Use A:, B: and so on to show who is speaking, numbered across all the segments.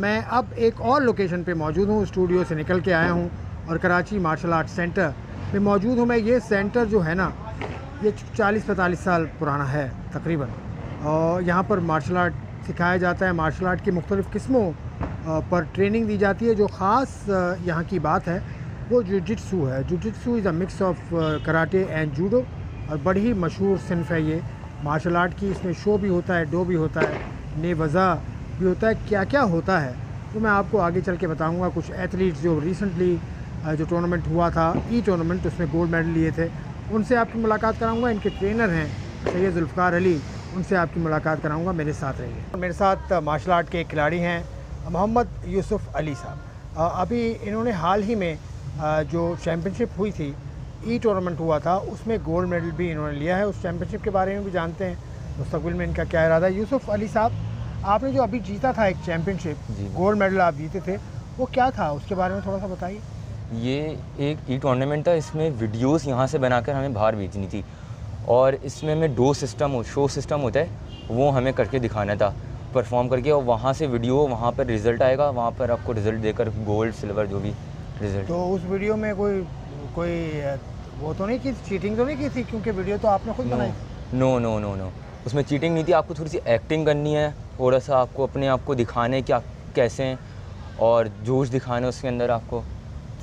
A: मैं अब एक और लोकेशन पे मौजूद हूँ। स्टूडियो से निकल के आया हूँ और कराची मार्शल आर्ट सेंटर में मौजूद हूँ मैं। ये सेंटर जो है ना, ये 40-45 साल पुराना है तकरीबन, और यहाँ पर मार्शल आर्ट सिखाया जाता है। मार्शल आर्ट की मुख्तलिफ़ किस्मों पर ट्रेनिंग दी जाती है। जो ख़ास यहाँ की बात है वो जुजित्सु है। Jujitsu is a mix of karate and judo, और बड़ी मशहूर सिनफ है ये मार्शल आर्ट की। इसमें शो भी होता है, डो भी होता है, नेवज़ा भी होता है। क्या क्या होता है तो मैं आपको आगे चल के बताऊँगा। कुछ एथलीट्स जो रिसेंटली जो टूर्नामेंट हुआ था, टूर्नामेंट, उसमें गोल्ड मेडल लिए थे, उनसे आपकी मुलाकात कराऊँगा। इनके ट्रेनर हैं सैयद जुल्फ़कार अली, उनसे आपकी मुलाकात कराऊँगा। मेरे साथ रहिए। मेरे साथ मार्शल आर्ट के एक खिलाड़ी हैं मोहम्मद यूसुफ़ अली साहब। अभी इन्होंने हाल ही में जो चैम्पियनशिप हुई थी, टूर्नामेंट हुआ था, उसमें गोल्ड मेडल भी इन्होंने लिया है। उस चैम्पियनशिप के बारे में भी जानते हैं मुस्तक़बिल में इनका क्या इरादा है। यूसुफ़ अली साहब, आपने जो अभी जीता था एक चैम्पियनशिप, गोल्ड मेडल आप जीते थे, वो क्या था, उसके बारे में थोड़ा सा बताइए।
B: ये एक टूर्नामेंट था। इसमें वीडियोस यहाँ से बनाकर हमें बाहर भेजनी थी, और इसमें हमें शो सिस्टम होता है, वो हमें करके दिखाना था, परफॉर्म करके, और वहाँ से वीडियो, वहाँ पर रिज़ल्ट आएगा, वहाँ पर आपको रिज़ल्ट देकर गोल्ड, सिल्वर, जो भी रिज़ल्ट।
A: तो उस वीडियो में कोई वो तो नहीं की, चीटिंग तो नहीं की थी, क्योंकि वीडियो तो आपने खुद बनाई थी।
B: नो, उसमें चीटिंग नहीं थी। आपको थोड़ी सी एक्टिंग करनी है, थोड़ा सा आपको अपने आप को दिखाने क्या कैसे हैं, और जोश दिखाना उसके अंदर आपको।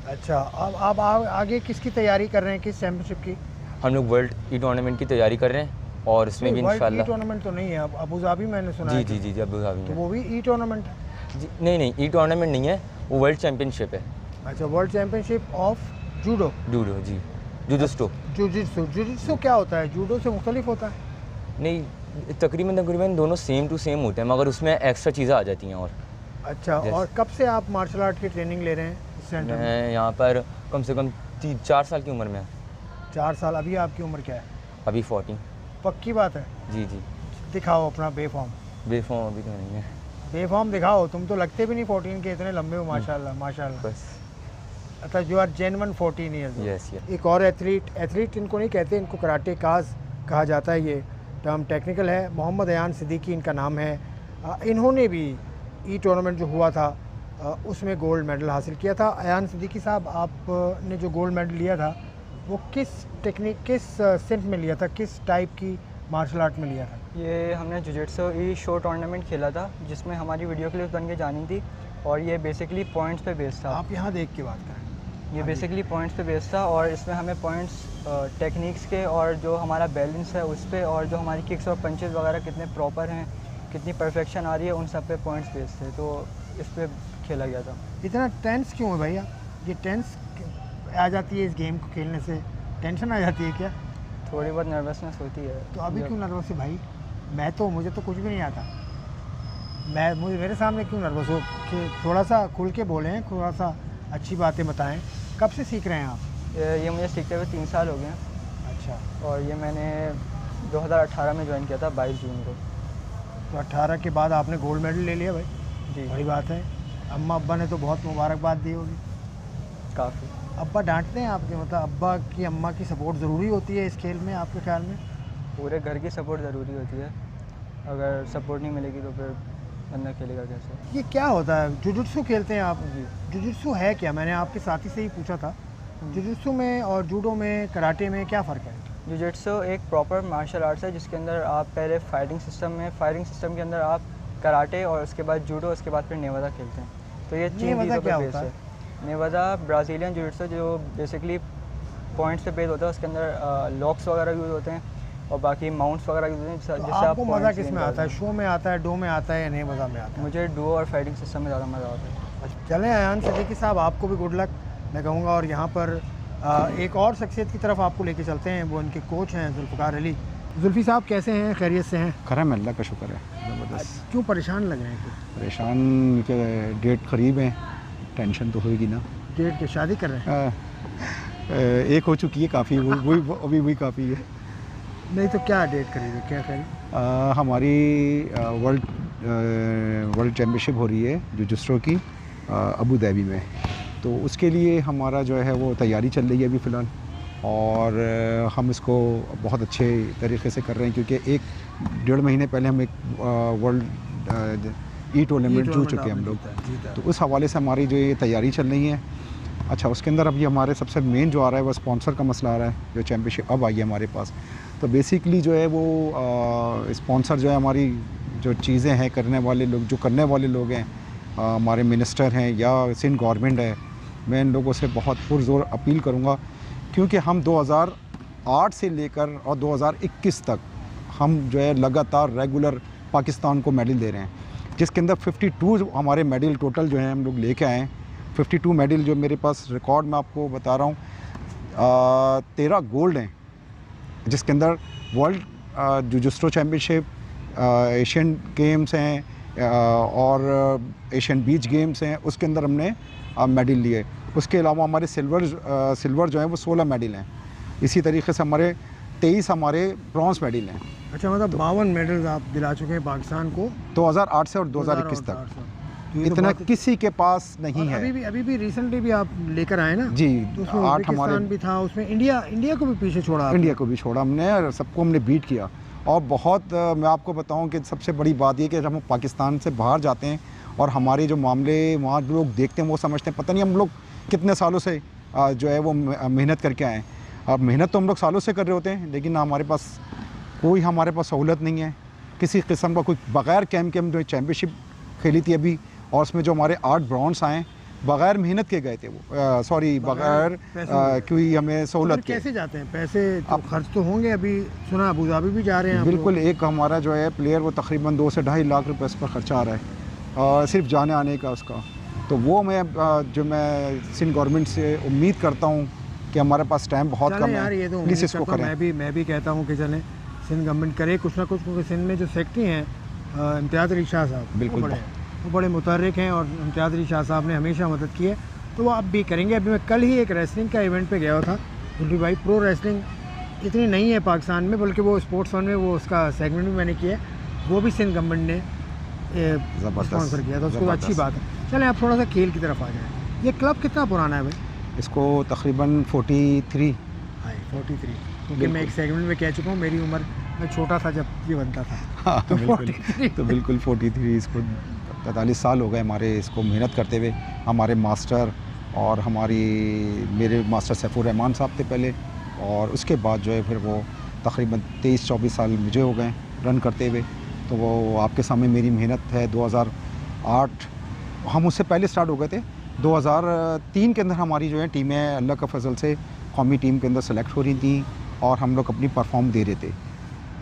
A: अच्छा, अब आप आगे किसकी तैयारी कर रहे हैं, किस चैम्पियनशिप की?
B: हम लोग वर्ल्ड टूर्नामेंट की तैयारी कर रहे हैं, और इसमें भी इंशाल्लाह।
A: टूर्नामेंट तो नहीं है, अब अबू धाबी मैंने सुना है।
B: जी अबू धाबी
A: तो
B: में।
A: वो भी टूर्नामेंट है?
B: जी नहीं, टूर्नामेंट नहीं है, वो वर्ल्ड चैम्पियनशिप है।
A: अच्छा, वर्ल्ड चैम्पियनशिप ऑफ जूडो।
B: जी, जुजित्सु
A: क्या होता है? जूडो से मुख्तलिफ होता है?
B: नहीं, तकरीबन दोनों सेम टू सेम होते हैं, मगर उसमें एक्स्ट्रा चीज़ें आ जाती हैं। और
A: अच्छा, और कब से आप मार्शल आर्ट की ट्रेनिंग ले रहे हैं इस सेंटर में?
B: मैं यहाँ पर कम से कम 4 साल की उम्र में।
A: 4 साल। अभी आपकी उम्र क्या है?
B: अभी 14।
A: पक्की बात है?
B: जी।
A: दिखाओ अपना बेफॉर्म।
B: बेफॉर्म अभी तो नहीं है।
A: बेफॉर्म दिखाओ। तुम तो लगते भी नहीं 14 के, इतने लंबे हो माशाल्लाह।
B: बस।
A: अच्छा, you are genuine 14 years.
B: Yes.
A: एक और एथलीट इनको नहीं कहते, इनको कराटे काज कहा जाता है, ये टर्म टेक्निकल है। मोहम्मद अयान सिद्दीकी इनका नाम है। इन्होंने भी टूर्नामेंट जो हुआ था उसमें गोल्ड मेडल हासिल किया था। अयान सिद्दीकी साहब, आपने जो गोल्ड मेडल लिया था वो किस सिंफ में लिया था, किस टाइप की मार्शल आर्ट में लिया था?
C: ये हमने जुजित्सु शो टूर्नामेंट खेला था, जिसमें हमारी वीडियो क्लिप्स बन के जानी थी, और ये बेसिकली पॉइंट्स पे बेस्ड था।
A: आप यहाँ देख के बात करें।
C: ये बेसिकली पॉइंट्स पे बेस्ड था, और इसमें हमें पॉइंट्स टेक्निक्स के, और जो हमारा बैलेंस है उस पर, और जो हमारी किक्स और पंचेस वगैरह कितने प्रॉपर हैं, कितनी परफेक्शन आ रही है, उन सब पे पॉइंट्स बेस्ड थे। तो इस पर खेला गया था।
A: इतना टेंस क्यों है भैया? ये टेंस आ जाती है इस गेम को खेलने से? टेंशन आ जाती है क्या?
C: थोड़ी बहुत नर्वसनेस होती है।
A: तो अभी क्यों नर्वस है भाई? मुझे तो कुछ भी नहीं आता। मेरे सामने क्यों नर्वस हो? थोड़ा सा खुल के बोलें, थोड़ा सा अच्छी बातें बताएं। कब से सीख रहे हैं आप?
C: ये मुझे सीखते हुए 3 साल हो गए हैं।
A: अच्छा।
C: और ये मैंने 2018 में ज्वाइन किया था, 22 जून को।
A: तो 18 के बाद आपने गोल्ड मेडल ले लिया भाई?
C: जी,
A: बड़ी बात है। अम्मा अब्बा ने तो बहुत मुबारकबाद दी होगी।
C: काफ़ी।
A: अब्बा डांटते हैं आपके? मतलब अब्बा की, अम्मा की सपोर्ट ज़रूरी होती है इस खेल में आपके ख्याल में?
C: पूरे घर की सपोर्ट ज़रूरी होती है। अगर सपोर्ट नहीं मिलेगी तो फिर बंदा खेलेगा कैसे?
A: ये क्या होता है? जुजित्सु खेलते हैं आप?
C: जी।
A: जुजित्सु है क्या? मैंने आपके साथी से ही पूछा था। जुजित्सु में और जूडो में, कराटे में क्या फ़र्क है?
C: जुजित्सु एक प्रॉपर मार्शल आर्ट्स है, जिसके अंदर आप पहले फायरिंग सिस्टम के अंदर आप कराटे, और उसके बाद जूडो, उसके बाद फिर नेवादा खेलते हैं। तो ये 3 चीज़ों पे बेस है। नेवादा ब्राज़ीलियन जुजित्सु, जो बेसिकली पॉइंट्स पे बेस होता है, उसके अंदर लॉक्स वगैरह यूज़ होते हैं, और बाकी माउंट्स वगैरह यूज़ होते हैं, जिससे
A: आपको मज़ा किस में आता है? शो में आता है, डो में आता है, या नहीं मज़ा में आता है?
C: मुझे डुओ और फाइटिंग सिस्टम में ज़्यादा मज़ा आता है।
A: चलें अयान सिद्दीकी साहब, आपको भी गुड लक मैं कहूँगा। और यहाँ पर एक और शख्सियत की तरफ आपको लेके चलते हैं, वो उनके कोच हैं जुल्फ़कार अली। जुल्फ़ी साहब, कैसे हैं? खैरियत से हैं?
D: करम अल्लाह का शुक्र है। ज़बरदस्त।
A: क्यों परेशान लग रहे हैं?
D: परेशान के डेट करीब है, टेंशन तो होगी ना।
A: डेट की शादी कर रहे हैं?
D: एक हो चुकी है, काफ़ी वही काफ़ी है।
A: नहीं तो क्या डेट करीब है, क्या करें?
D: हमारी वर्ल्ड चैम्पियनशिप हो रही है जुजित्सु की अबू धाबी में, तो उसके लिए हमारा जो है वो तैयारी चल रही है अभी फ़िलहाल, और हम इसको बहुत अच्छे तरीके से कर रहे हैं, क्योंकि 1-1.5 महीने पहले हम एक वर्ल्ड ई टूर्नामेंट जीत चुके हैं हम लोग। तो उस हवाले से हमारी जो ये तैयारी चल रही है। अच्छा, उसके अंदर अभी हमारे सबसे मेन जो आ रहा है वो स्पॉन्सर का मसला आ रहा है, जो चैम्पियनशिप अब आई है हमारे पास। तो बेसिकली जो है वो स्पॉन्सर जो है, हमारी जो चीज़ें हैं करने वाले लोग, जो करने वाले लोग हैं, हमारे मिनिस्टर हैं या सिंध गवर्नमेंट है, मैं इन लोगों से बहुत पुरज़ोर अपील करूँगा, क्योंकि हम 2008 से लेकर और 2021 तक हम जो है लगातार रेगुलर पाकिस्तान को मेडल दे रहे हैं, जिसके अंदर 52 हमारे मेडल टोटल जो है हम लोग लेके आए हैं। 52 मेडल जो मेरे पास रिकॉर्ड मैं आपको बता रहा हूँ, 13 गोल्ड हैं, जिसके अंदर वर्ल्ड जुजिस्टो चैम्पियनशिप, एशियन गेम्स हैं और एशियन बीच गेम्स हैं, उसके अंदर हमने मेडल लिए। उसके अलावा हमारे सिल्वर जो है वो 16 मेडल हैं। इसी तरीके से हमारे 23 हमारे ब्रॉन्ज मेडल हैं।
A: अच्छा, मतलब 52 मेडल्स आप दिला चुके हैं पाकिस्तान को
D: 2008 से और 2021 तक। इतना किसी के पास नहीं है।
A: अभी भी रिसेंटली भी आप लेकर आए ना
D: जी,
A: तो उसमें
D: 8 हमारे
A: भी था, उसमें इंडिया को भी पीछे छोड़ा।
D: इंडिया को भी छोड़ा हमने और सबको हमने बीट किया। और बहुत मैं आपको बताऊं कि सबसे बड़ी बात ये कि जब हम पाकिस्तान से बाहर जाते हैं और हमारे जो मामले वहाँ लोग देखते हैं, वो समझते हैं पता नहीं हम लोग कितने सालों से जो है वो मेहनत करके आए हैं। अब मेहनत तो हम लोग सालों से कर रहे होते हैं, लेकिन हमारे पास सहूलत नहीं है किसी किस्म का। कोई बग़ैर कैम्प के हम जो चैम्पियनशिप खेली थी अभी, और उसमें जो हमारे 8 ब्रॉन्ज आए बग़ैर मेहनत के गए थे वो, सॉरी बग़ैर कोई हमें सहूलत के।
A: कैसे जाते हैं पैसे? अब खर्च तो होंगे, अभी सुना अबू धाबी भी जा रहे हैं।
D: बिल्कुल, एक हमारा जो है प्लेयर वो तकरीबन 2 से 2.5 लाख रुपए इस पर ख़र्चा आ रहा है सिर्फ जाने आने का उसका। तो वो मैं सिंध गवर्नमेंट से उम्मीद करता हूँ कि हमारे पास टाइम बहुत कम है,
A: ये तो
D: प्लीज़ इसको करें।
A: मैं भी कहता हूँ कि चलें सिंध गवर्नमेंट करे कुछ ना कुछ, क्योंकि सिंध में जो सेक्रेटरी हैं इम्तियाज़ अली शाह साहब,
D: बिल्कुल
A: वो बड़े मुतहर्रिक हैं और इम्तियाज़ अली शाह साहब ने हमेशा मदद की है, तो वो अब भी करेंगे। अभी मैं कल ही एक रेसलिंग का इवेंट पे गया था जुल्फी भाई। प्रो रेसलिंग इतनी नहीं है पाकिस्तान में, बल्कि वो स्पोर्ट्स वन में वो उसका सेगमेंट भी मैंने किया है, वो भी सिंध गवर्नमेंट ने स्पॉन्सर किया था, उसको अच्छी बात है। चलें आप थोड़ा सा खेल की तरफ आ जाएँ। ये क्लब कितना पुराना है भाई?
D: इसको तकरीबन 43
A: क्योंकि मैं एक सेगमेंट में कह चुका हूँ, मेरी उम्र में छोटा था जब ये बनता था।
D: हाँ, तो बिल्कुल 43, इसको 45 साल हो गए हमारे इसको मेहनत करते हुए। हमारे मास्टर और मेरे मास्टर सैफुर रहमान साहब थे पहले, और उसके बाद जो है फिर वो तकरीबन 23-24 साल मुझे हो गए रन करते हुए। तो वो आपके सामने मेरी मेहनत है। 2008 हम उससे पहले स्टार्ट हो गए थे। 2003 के अंदर हमारी जो है टीमें अल्लाह का फजल से कौमी टीम के अंदर सेलेक्ट हो रही थी और हम लोग अपनी परफॉर्म दे रहे थे।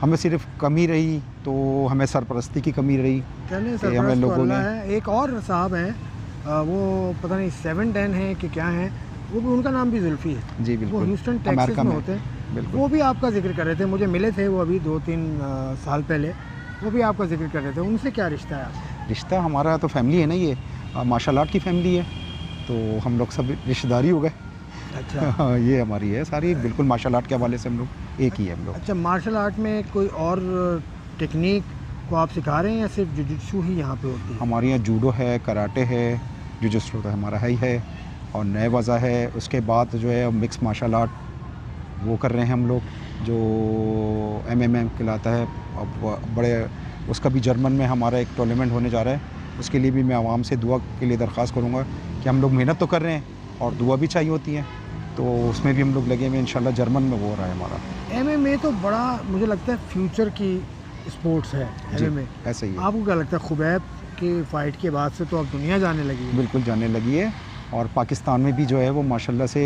D: हमें सिर्फ कमी रही तो हमें सरपरस्ती की कमी रही।
A: हमें लोगों ने एक और साहब हैं, वो पता नहीं 7-10 हैं कि क्या हैं, वो भी, उनका नाम भी जुल्फी है
D: जी, बिल्कुल।
A: वो ह्यूस्टन टेक्सास में होते हैं। वो भी आपका जिक्र कर रहे थे, मुझे मिले थे वो अभी 2-3 साल पहले, वो भी आपका जिक्र कर रहे थे। उनसे क्या रिश्ता है आपका?
D: रिश्ता हमारा तो फैमिली है ना, ये मार्शल आर्ट की फैमिली है, तो हम लोग सब रिश्तेदारी हो गए। अच्छा। ये हमारी है सारी, बिल्कुल मार्शल आर्ट के हवाले से हम लोग एक ही है हम लोग।
A: अच्छा, मार्शल आर्ट में कोई और टेक्निक को आप सिखा रहे हैं या सिर्फ जुजित्सु ही यहाँ पे होती है?
D: हमारे यहाँ जूडो है, कराटे है, जुजित्सु तो हमारा है ही है, और नए वज़ा है। उसके बाद जो है मिक्स मार्शल आर्ट वो कर रहे हैं हम लोग, जो MMA कहलाता है। अब बड़े उसका भी जर्मन में हमारा एक टूर्नामेंट होने जा रहा है, उसके लिए भी मैं आवाम से दुआ के लिए दरख्वास्त करूँगा कि हम लोग मेहनत तो कर रहे हैं और दुआ भी चाहिए होती है, तो उसमें भी हम लोग लगे हुए इंशाल्लाह। जर्मन में वो हो रहा है हमारा।
A: MMA तो बड़ा मुझे लगता है फ्यूचर की स्पोर्ट्स है। MMA
D: ऐसे ही है।
A: आपको क्या लगता है, खुबैब की फ़ाइट के बाद से तो अब दुनिया जाने लगी है?
D: बिल्कुल जाने लगी है, और पाकिस्तान में भी जो है वो माशाल्लाह से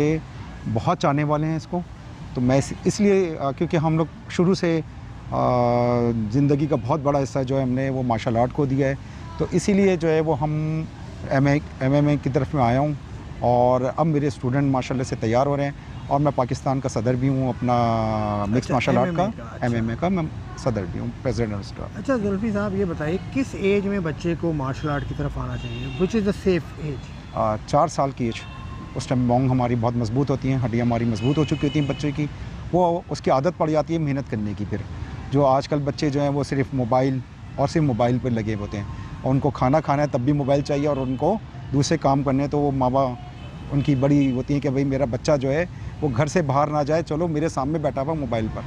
D: बहुत चाहने वाले हैं इसको। तो मैं इसलिए क्योंकि हम लोग शुरू से ज़िंदगी का बहुत बड़ा हिस्सा जो है हमने वो मार्शल आर्ट को दिया है, तो इसीलिए जो है वो हम MMA की तरफ में आया हूँ, और अब मेरे स्टूडेंट माशाल्लाह से तैयार हो रहे हैं, और मैं पाकिस्तान का सदर भी हूँ अपना मिक्स मार्शल आर्ट का, MMA का मैं सदर भी हूँ, प्रेसिडेंट उसका।
A: अच्छा जुल्फी साहब, ये बताइए किस एज में बच्चे को मार्शल आर्ट की तरफ आना चाहिए? Which is the safe age?
D: 4 साल की एज। उस टाइम बोंग हमारी बहुत मजबूत होती हैं, हड्डियाँ हमारी मजबूत हो चुकी होती हैं बच्चे की, वो उसकी आदत पड़ जाती है मेहनत करने की। फिर जो आजकल बच्चे जो हैं वो सिर्फ मोबाइल पर लगे होते हैं, और उनको खाना खाना है तब भी मोबाइल चाहिए, और उनको दूसरे काम करने, तो वो माँ बाप उनकी बड़ी होती है कि भाई मेरा बच्चा जो है वो घर से बाहर ना जाए, चलो मेरे सामने बैठा हुआ मोबाइल पर।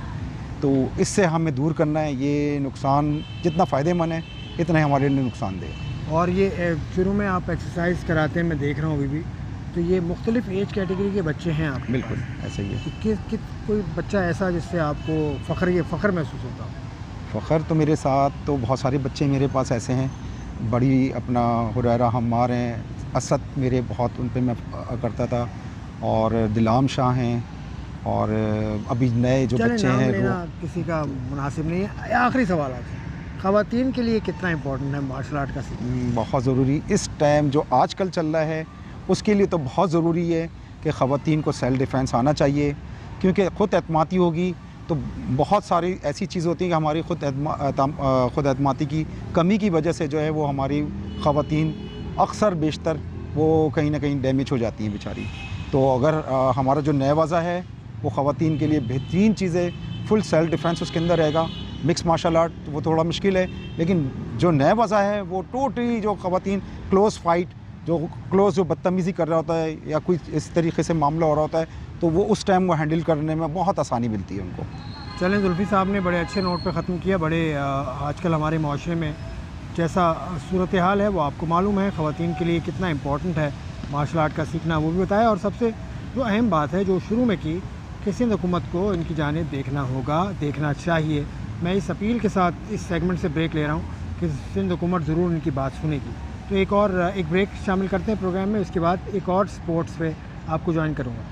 D: तो इससे हमें दूर करना है। ये नुकसान जितना फ़ायदेमंद है इतना ही हमारे लिए नुकसानदेह है।
A: और ये शुरू में आप एक्सरसाइज कराते हैं, मैं देख रहा हूँ अभी भी, तो ये मुख्तलिफ़ एज कैटेगरी के बच्चे हैं आप?
D: बिल्कुल ऐसा ही है।
A: तो कोई बच्चा ऐसा जिससे आपको फ़ख्र महसूस होता हो?
D: फ़ख्र तो मेरे साथ तो बहुत सारे बच्चे मेरे पास ऐसे हैं, बड़ी अपना हुरैरा हम्मार हैं, असद मेरे बहुत उन पे मैं करता था, और दिलाम शाह हैं, और अभी नए जो बच्चे हैं वो
A: किसी का मुनासिब नहीं है। आखिरी सवाल है, ख़वातीन के लिए कितना इम्पोर्टेंट है मार्शल आर्ट का सीखना?
D: बहुत ज़रूरी इस टाइम जो आजकल चल रहा है उसके लिए तो बहुत ज़रूरी है कि ख़वातीन को सेल्फ़ डिफेंस आना चाहिए, क्योंकि ख़ुद एतमादी होगी तो बहुत सारी ऐसी चीज़ होती हैं कि हमारी ख़ुद एतमादी की कमी की वजह से जो है वो हमारी ख़वातीन अक्सर बेशतर वो कहीं ना कहीं डैमेज हो जाती हैं बेचारी। तो अगर हमारा जो नवाज़ा है वो ख़वातीन के लिए बेहतरीन चीज़ है, फुल सेल्फ़ डिफेंस उसके अंदर रहेगा। मिक्स मार्शल आर्ट वो थोड़ा मुश्किल है, लेकिन जो नवाज़ा है वो टोटली जो ख़वातीन क्लोज़ फाइट, जो बदतमीज़ी कर रहा होता है या कोई इस तरीके से मामला हो रहा होता है, तो वो उस टाइम वो हैंडल करने में बहुत आसानी मिलती है उनको।
A: चलें, जुल्फ़ी साहब ने बड़े अच्छे नोट पे ख़त्म किया। बड़े आजकल हमारे माशरे में जैसा सूरत हाल है वो आपको मालूम है, ख़वातीन के लिए कितना इम्पोर्टेंट है मार्शल आर्ट का सीखना, वो भी बताया। और सबसे जो अहम बात है जो शुरू में की कि सिंध हुकूमत को इनकी जानिब देखना होगा, देखना चाहिए। मैं इस अपील के साथ इस सेगमेंट से ब्रेक ले रहा हूँ कि सिंध हुकूमत ज़रूर इनकी बात सुनेगी। तो एक ब्रेक शामिल करते हैं प्रोग्राम में, उसके बाद एक और स्पोर्ट्स पे आपको ज्वाइन करूँगा।